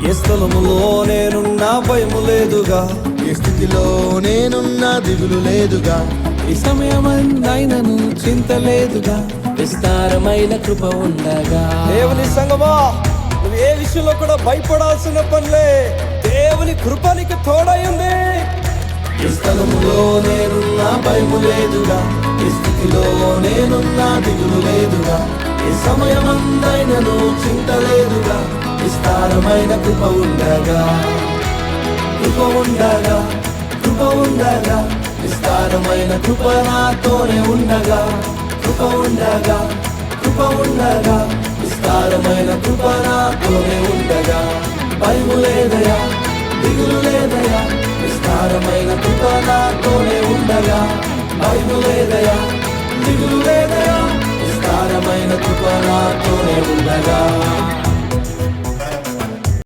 ఏ స్థలములో నేనున్నా భయము లేదుగా, ఏ స్థితిలో నేనున్నా దిగులు లేదుగా, ఈ సమయమైనను చింత లేదుగా, విస్తారమైన కృప ఉండగా. దేవుని సంగమా, నువ్వు ఏ విషయంలో కూడా భయపడాల్సిన పనిలే. దేవుని కృప నీకు తోడై ఉంది. ఏ స్థలములో నేనున్నా భయము లేదుగా, ఏ స్థితిలో నేనున్నా దిగులు లేదుగా, ఏ సమయమందైనను చింత లేదుగా, విస్తారమైన కృప ఉండగా, కృప ఉండగా, కృప ఉండగా, విస్తారమైన కృప నాతోనే ఉండగా, కృప ఉండగా, కృప ఉండగా, విస్తారమైన కృప నాతోనే ఉండగా. భయము లేదయా, దిగులు లేదయా, విస్తారమైన కృప నాతోనే ఉండగా. భయము లేదయా, దిగులు లేదయా, విస్తారమైన కృప నాతోనే ఉండగా.